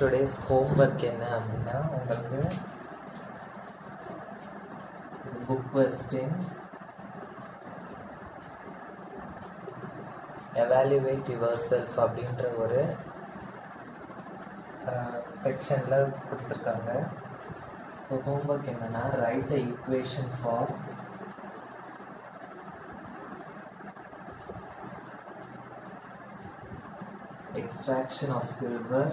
Today's homework என்ன அப்படின்னா உங்களுக்கு book question evaluate yourself அப்படின்ற ஒரு செக்ஷனில் கொடுத்துருக்காங்க. ஸோ ஹோம்ஒர்க் என்னென்னா write the equation for extraction of silver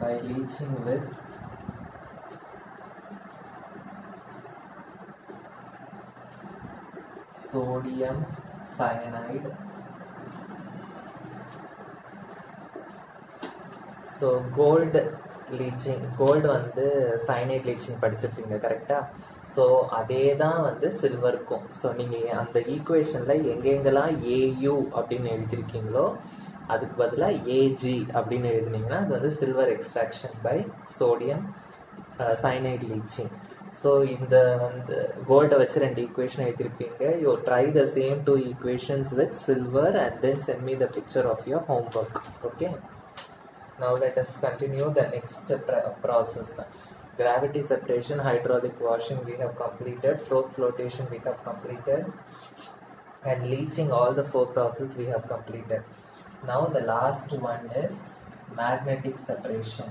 by leaching with sodium cyanide. So gold வந்து சயனைட் லீச்சிங் படிச்சிருப்பீங்க கரெக்டாக. ஸோ அதே தான் வந்து சில்வருக்கும். ஸோ நீங்கள் அந்த ஈக்குவேஷனில் எங்கெங்கெல்லாம் ஏயு அப்படின்னு எழுதியிருக்கீங்களோ அதுக்கு பதிலாக ஏஜி அப்படின்னு எழுதினீங்கன்னா அது வந்து silver extraction by sodium cyanide leaching. So இந்த வந்து கோல்டை வச்சு 2 ஈக்குவேஷன் எழுதியிருப்பீங்க. You try the same 2 equations with silver and then send me the picture of your homework. Okay. Now let us continue the next process. Gravity separation, hydraulic washing we have completed, flotation we have completed, and leaching, all the 4 processes we have completed. Now the last one is magnetic separation.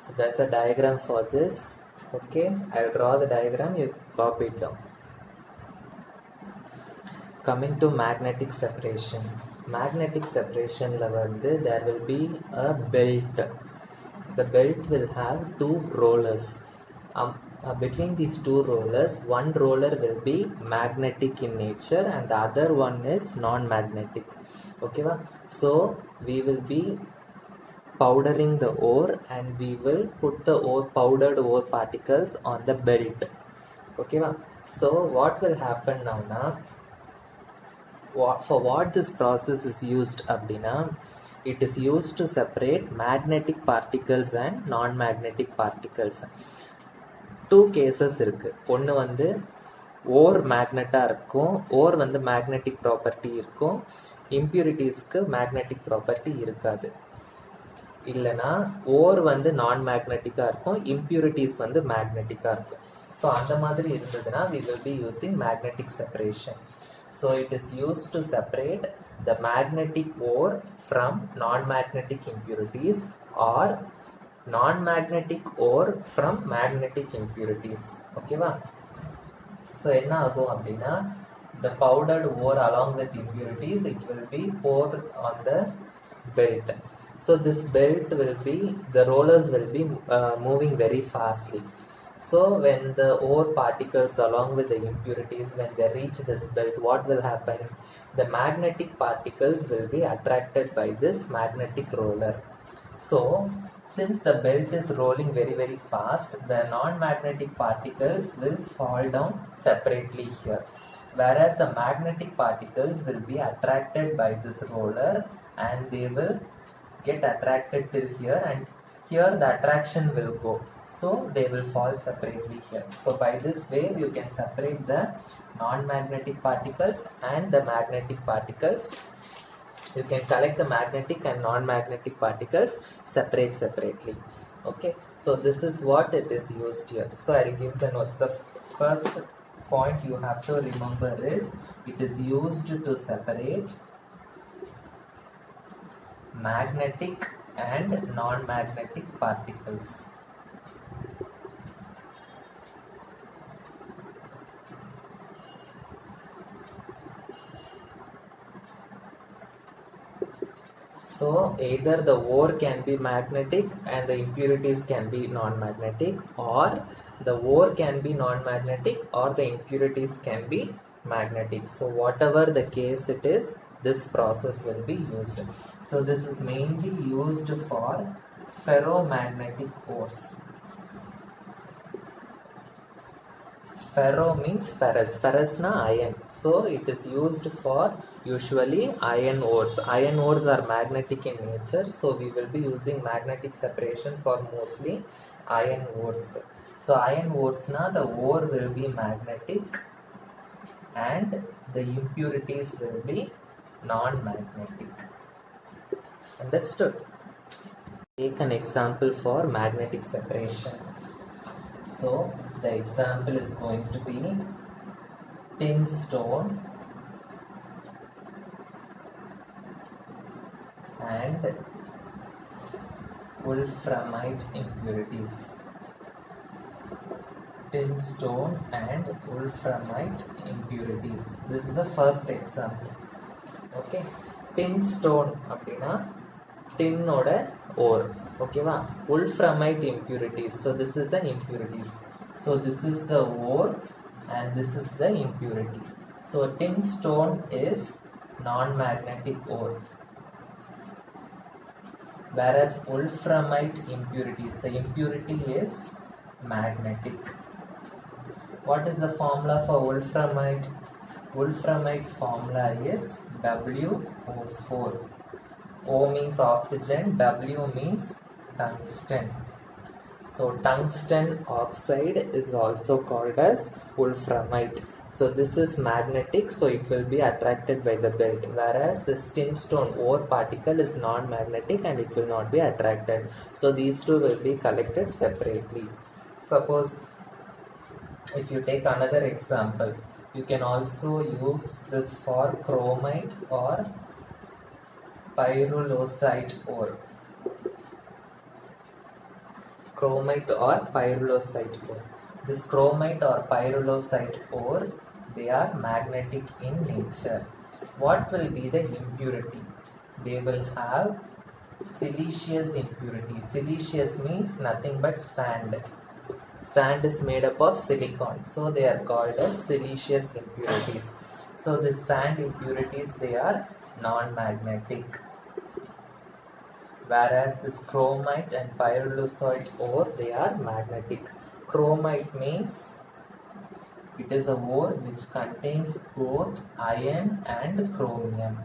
So there's a diagram for this. Okay, I will draw the diagram, you copy it down. Coming to magnetic separation. Magnetic separation வந்து there will be a belt. The belt will have 2 rollers. Between these 2 rollers, one roller will be magnetic in nature and the other one is non-magnetic. Okay va? So we will be powdering the ore and we will put the powdered ore particles on the belt. Okay va? So what will happen now na, for what this process is used அப்படின்னா, it is used to separate magnetic particles and non-magnetic particles. 2 cases இருக்கு. ஒன்று வந்து ஓர் மேக்னெட்டாக இருக்கும், ஓர் வந்து magnetic property இருக்கும், இம்ப்யூரிட்டிஸ்க்கு magnetic property இருக்காது. இல்லைனா ஓர் வந்து நான் மேக்னெட்டிக்காக இருக்கும், இம்ப்யூரிட்டிஸ் வந்து மேக்னெட்டிக்காக இருக்கும். ஸோ அந்த மாதிரி இருந்ததுன்னா we will be using magnetic separation. So it is used to separate the magnetic ore from non-magnetic impurities or non-magnetic ore from magnetic impurities. Okay va? So enna agum appadina, the powdered ore along with impurities, it will be poured on the belt. So this belt will be, the rollers will be moving very fastly. So when the ore particles along with the impurities, when they reach this belt, what will happen? The magnetic particles will be attracted by this magnetic roller. So since the belt is rolling very very fast, the non-magnetic particles will fall down separately here, whereas the magnetic particles will be attracted by this roller and they will get attracted till here, and here the attraction will go, so they will fall separately here. So by this way you can separate the non-magnetic particles and the magnetic particles. You can collect the magnetic and non-magnetic particles separately. Okay, so this is what it is used here. So I will give the notes. The first point you have to remember is it is used to separate magnetic and non-magnetic particles. So either the ore can be magnetic and the impurities can be non-magnetic, or the ore can be non-magnetic or the impurities can be magnetic. So whatever the case it is, this process will be used. So this is mainly used for ferromagnetic ores. Ferro means ferrous. Ferrous na iron. So it is used for usually iron ores. Iron ores are magnetic in nature. So we will be using magnetic separation for mostly iron ores. So iron ores na the ore will be magnetic and the impurities will be non-magnetic. Understood? Take an example for magnetic separation. So the example is going to be tin stone and wolframite impurities. Tin stone and wolframite impurities. This is the first example. Okay. Tin stone அப்படினா tinnோட ore. Okay va? Wolframite impurities. So this is an impurities. So this is the ore and this is the impurity. So tin stone is non-magnetic ore. Whereas wolframite impurities, the impurity is magnetic. What is the formula for wolframite? Wolframite's formula is WO4. O means oxygen, W means tungsten. So tungsten oxide is also called as wolframite. So this is magnetic, so it will be attracted by the belt, whereas the tin stone ore particle is non-magnetic and it will not be attracted. So these two will be collected separately. Suppose if you take another example, you can also use this for chromite or pyrolusite ore. Chromite or pyrolusite ore. This chromite or pyrolusite ore, they are magnetic in nature. What will be the impurity? They will have siliceous impurity. Siliceous means nothing but sand. Sand is made up of silicon, so they are called as siliceous impurities. So the sand impurities, they are non-magnetic, whereas this chromite and pyrolusite ore, they are magnetic. Chromite means it is a ore which contains both iron and chromium.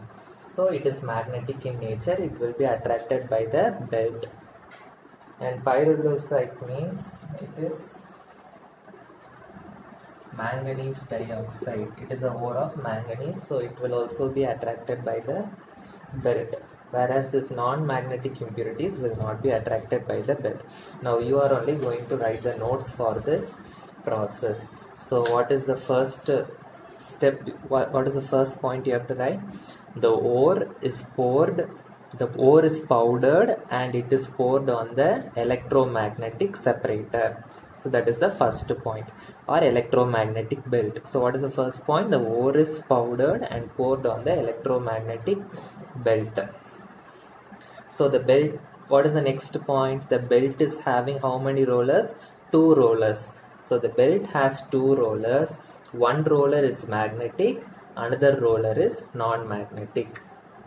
So it is magnetic in nature, it will be attracted by the belt. And pyrolusite means it is manganese dioxide. It is a ore of manganese, so it will also be attracted by the belt, whereas this non-magnetic impurities will not be attracted by the belt. Now you are only going to write the notes for this process. So what is the first step? What is the first point you have to write? The ore is poured, the ore is powdered and it is poured on the electromagnetic separator. So that is the first point, or electromagnetic belt. So what is the first point? The ore is powdered and poured on the electromagnetic belt. So the belt, what is the next point? The belt is having how many rollers? 2 rollers. So the belt has 2 rollers. One roller is magnetic, another roller is non-magnetic.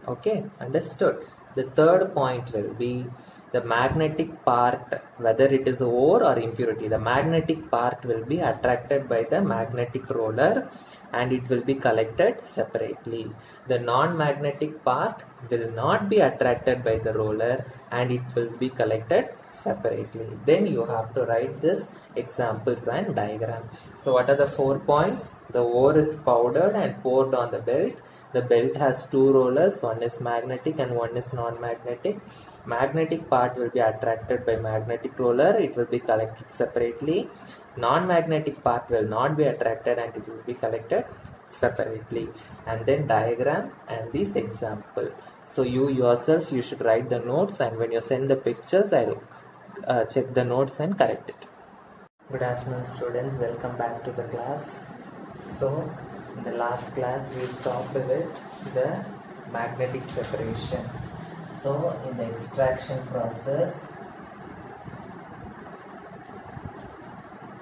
Okay, understood? The third point will be the magnetic part, whether it is ore or impurity. The magnetic part will be attracted by the magnetic roller and it will be collected separately. The non-magnetic part will not be attracted by the roller and it will be collected separately. Then you have to write this examples and diagram. So what are the 4 points? The ore is powdered and poured on the belt. The belt has 2 rollers, one is magnetic and one is non-magnetic. Magnetic part will be attracted by magnetic roller, it will be collected separately. Non-magnetic part will not be attracted and it will be collected separately. And then diagram and this example. So you yourself, you should write the notes, and when you send the pictures, I'll check the notes and correct it. Good afternoon students, welcome back to the class. So in the last class we stopped with the magnetic separation. So in the extraction process,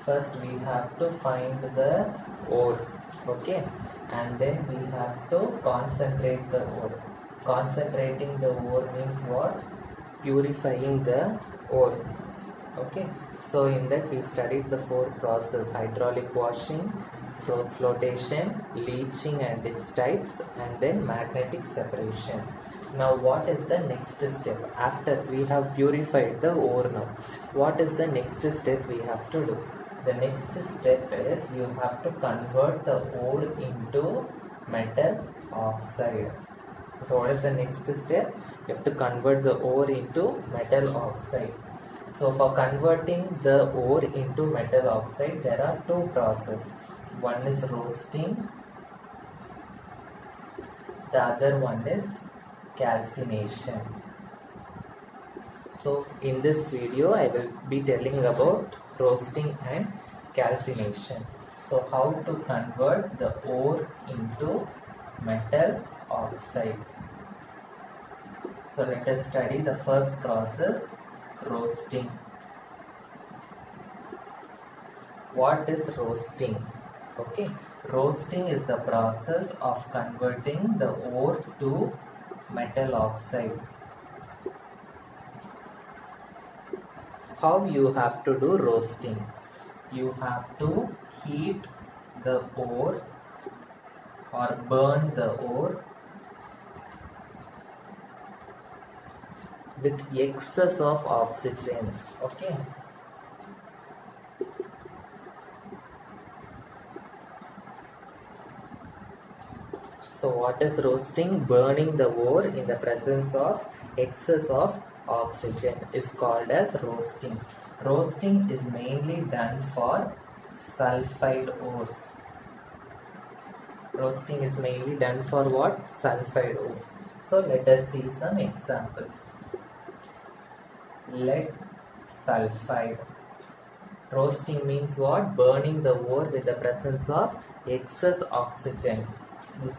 first we have to find the ore, okay, and then we have to concentrate the ore. Concentrating the ore means what? Purifying the ore. Okay, so in that we studied the four process: hydraulic washing, flotation, leaching and its types, and then magnetic separation. Now what is the next step after we have purified the ore? Now what is the next step we have to do? The next step is you have to convert the ore into metal oxide. So what is the next step? You have to convert the ore into metal oxide. So for converting the ore into metal oxide, there are two processes. One is roasting, the other one is calcination. So in this video, I will be telling about roasting and calcination. So how to convert the ore into metal oxide. So let us study the first process, roasting. What is roasting? Okay, roasting is the process of converting the ore to metal oxide. How you have to do roasting? You have to heat the ore or burn the ore with excess of oxygen. Okay. So what is roasting? Burning the ore in the presence of excess of oxygen is called as roasting. Roasting is mainly done for sulfide ores. Roasting is mainly done for what? Sulfide ores. So let us see some examples. Lead sulfide. Roasting means what? Burning the ore with the presence of excess oxygen.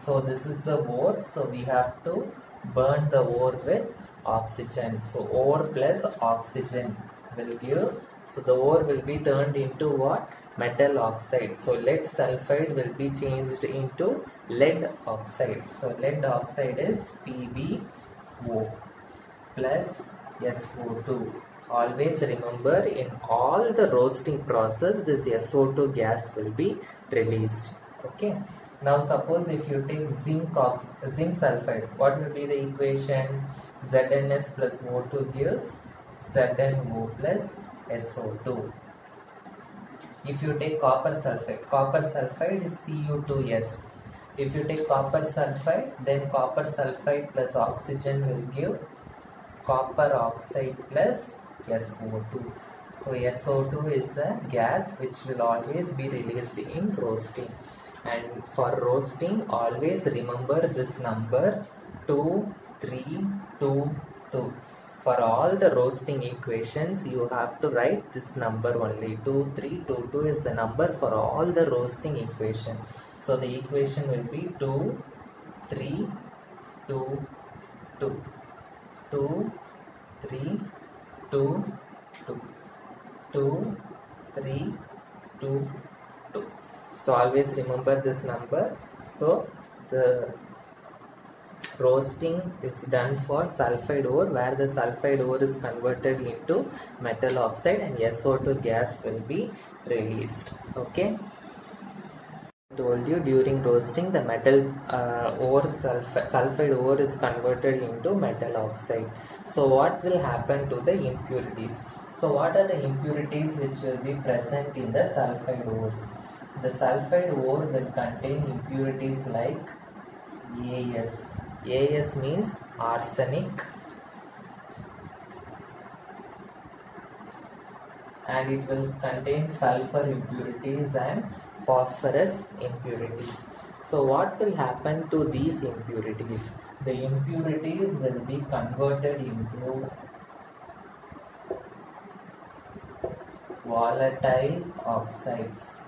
So this is the ore, so we have to burn the ore with oxygen. So ore plus oxygen will give, so the ore will be turned into what? Metal oxide. So lead sulfide will be changed into lead oxide. So lead oxide is PbO plus SO2. Always remember, in all the roasting process, this SO2 gas will be released. Okay. Now suppose if you take zinc sulfide, what will be the equation? ZnS plus O2 gives ZnO plus SO2. If you take copper sulfide is Cu2S. If you take copper sulfide, then copper sulfide plus oxygen will give copper oxide plus SO2. So SO2 is a gas which will always be released in roasting. And for roasting, always remember this number 2322. For all the roasting equations, you have to write this number only. 2322 is the number for all the roasting equation. So the equation will be 2322. 2322. 2322. So always remember this number. So the roasting is done for sulfide ore, where the sulfide ore is converted into metal oxide and SO2 gas will be released. Okay. I told you, during roasting the metal sulfide ore is converted into metal oxide. So what will happen to the impurities? So what are the impurities which will be present in the sulfide ores? The sulfide ore will contain impurities like AS. AS means arsenic, and it will contain sulfur impurities and phosphorus impurities. So what will happen to these impurities? The impurities will be converted into volatile oxides.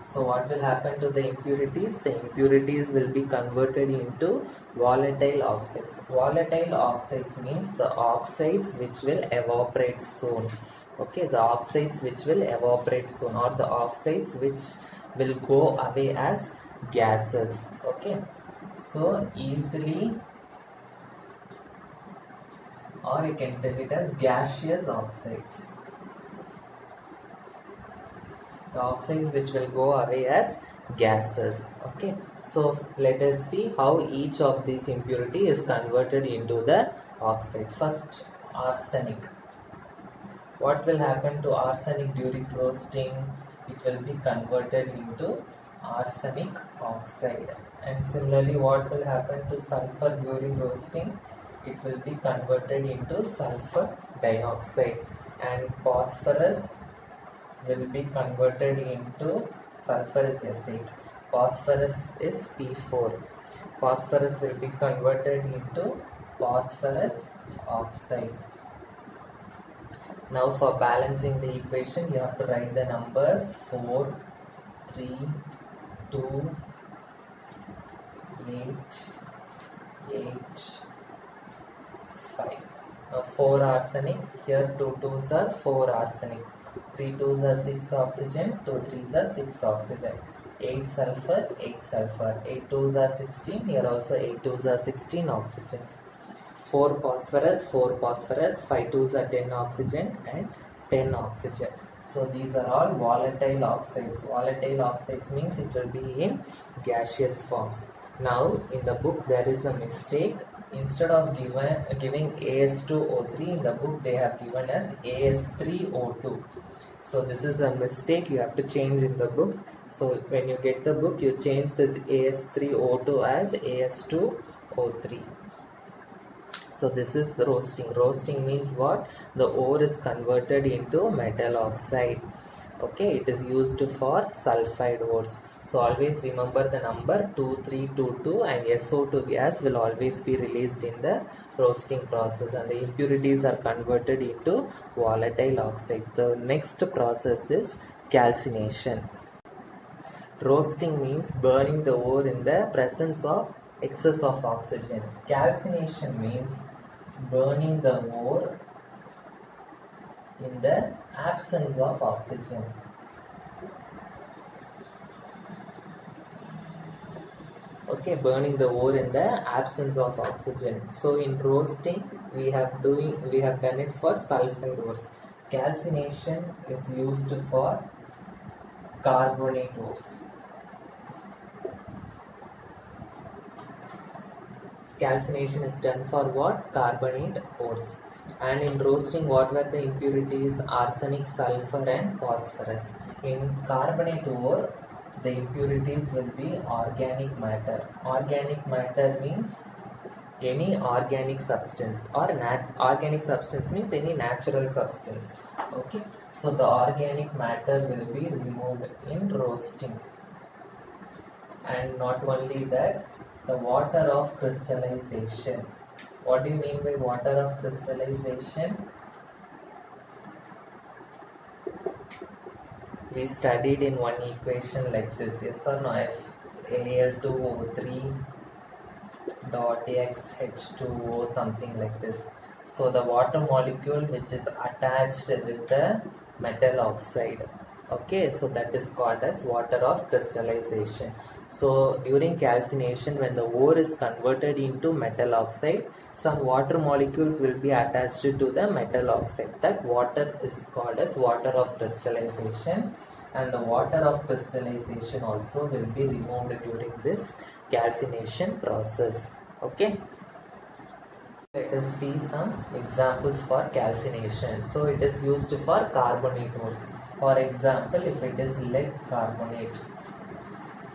So what will happen to the impurities? The impurities will be converted into volatile oxides. Volatile oxides means the oxides which will evaporate soon. Okay, the oxides which will evaporate soon, or the oxides which will go away as gases. Okay, so easily or you can tell it as gaseous oxides. The oxides which will go away as gases. Okay, so let us see how each of these impurity is converted into the oxide. First, arsenic. What will happen to arsenic during roasting? It will be converted into arsenic oxide. And similarly, what will happen to sulfur during roasting? It will be converted into sulfur dioxide. And phosphorus will be converted into sulfur is S8. Phosphorus is P4. Phosphorus will be converted into phosphorus oxide. Now for balancing the equation, you have to write the numbers 4, 3, 2, 8, 8, 5. Now 4 arsenic, here 2 2s are 4 arsenic. 3 2s are 6 oxygen, 2 3s are 6 oxygen. 8 sulfur, 8 sulfur. 8 2s are 16, here also 8 2s are 16 oxygens. 4 phosphorus, 4 phosphorus, 5 2s are 10 oxygen and 10 oxygen. So these are all volatile oxides. Volatile oxides means it will be in gaseous forms. Now in the book there is a mistake. Instead of giving As2O3 in the book, they have given as As3O2. So this is a mistake you have to change in the book. So when you get the book, you change this As3O2 as As2O3. So this is roasting. Roasting means what? The ore is converted into metal oxide. Okay, it is used for sulfide ores. So always remember the number 2322 and SO2 gas will always be released in the roasting process, and the impurities are converted into volatile oxide. The next process is calcination. Roasting means burning the ore in the presence of excess of oxygen. Calcination means burning the ore in the absence of oxygen. Okay, burning the ore in the absence of oxygen. So in roasting we have done it for sulfide ores. Calcination is used for carbonate ores. Calcination is done for what? Carbonate ores. And in roasting, what were the impurities? Arsenic, sulfur and phosphorus. In carbonate ore, the impurities will be organic matter. Organic matter means any organic substance, or organic substance means any natural substance. Okay, so the organic matter will be removed in roasting. And not only that, the water of crystallization. What do you mean by water of crystallization? We studied in one equation like this, yes or no? F Al2O3 dot X H2O, something like this. So the water molecule which is attached with the metal oxide. Okay, so that is called as water of crystallization. So during calcination, when the ore is converted into metal oxide, some water molecules will be attached to the metal oxide. That water is called as water of crystallization, and the water of crystallization also will be removed during this calcination process. Okay, let us see some examples for calcination. So it is used for carbonate ores. For example, if it is lead carbonate,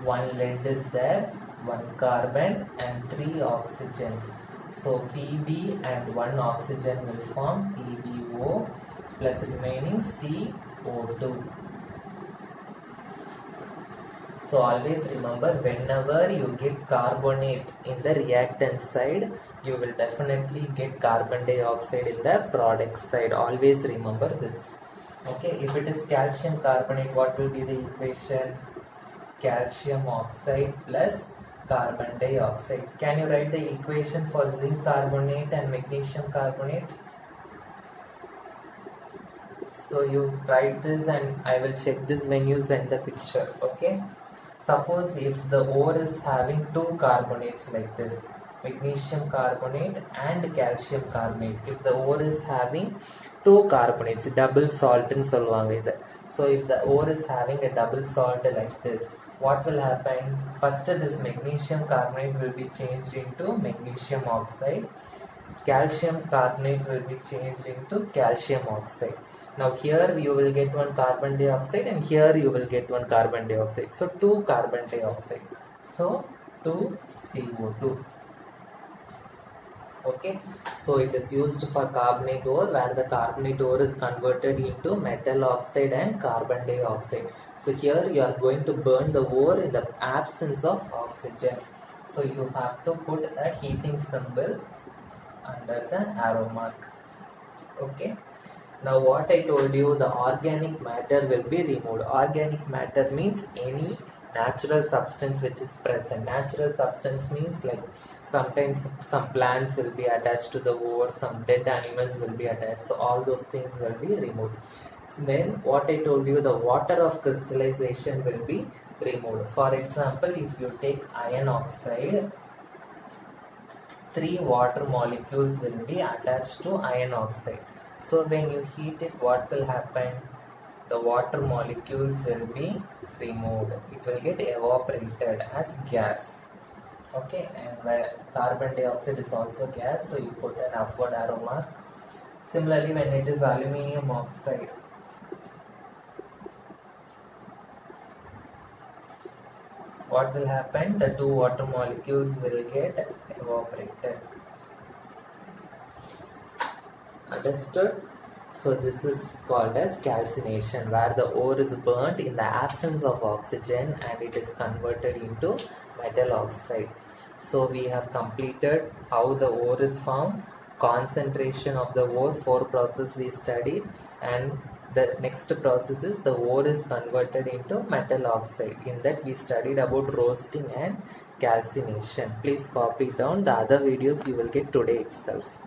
one lead is there, one carbon and 3 oxygens. So Pb and 1 oxygen will form PbO plus remaining CO2. So always remember, whenever you get carbonate in the reactant side, you will definitely get carbon dioxide in the product side. Always remember this. Okay, if it is calcium carbonate, what will be the equation? Calcium oxide plus carbon dioxide. Can you write the equation for zinc carbonate and magnesium carbonate? So you write this and I will check this when you send the picture. Okay, suppose if the ore is having 2 carbonates like this, magnesium carbonate and calcium carbonate. If the ore is having two carbonates, double salt in solvanga. So if the ore is having a double salt like this, what will happen? First, this magnesium carbonate will be changed into magnesium oxide. Calcium carbonate will be changed into calcium oxide. Now here you will get one carbon dioxide and here you will get one carbon dioxide. So 2 carbon dioxide. So 2 CO2. Okay, so it is used for carbonate ore, where the carbonate ore is converted into metal oxide and carbon dioxide. So here you are going to burn the ore in the absence of oxygen. So you have to put a heating symbol under the arrow mark. Okay, now what I told you, the organic matter will be removed. Organic matter means any natural substance which is present. Natural substance means like sometimes some plants will be attached to the ore, some dead animals will be attached, so all those things will be removed. Then what I told you, the water of crystallization will be removed. For example, if you take iron oxide, 3 water molecules will be attached to iron oxide. So when you heat it, what will happen? The water molecules will be removed. It will get evaporated as gas. Okay, and where carbon dioxide is also gas, so you put an upward arrow mark. Similarly, when it is aluminium oxide, what will happen? The 2 water molecules will get evaporated. Understood? So this is called as calcination, where the ore is burnt in the absence of oxygen and it is converted into metal oxide. So we have completed how the ore is found, concentration of the ore, 4 processes we studied, and the next process is the ore is converted into metal oxide. In that we studied about roasting and calcination. Please copy down the other videos you will get today itself.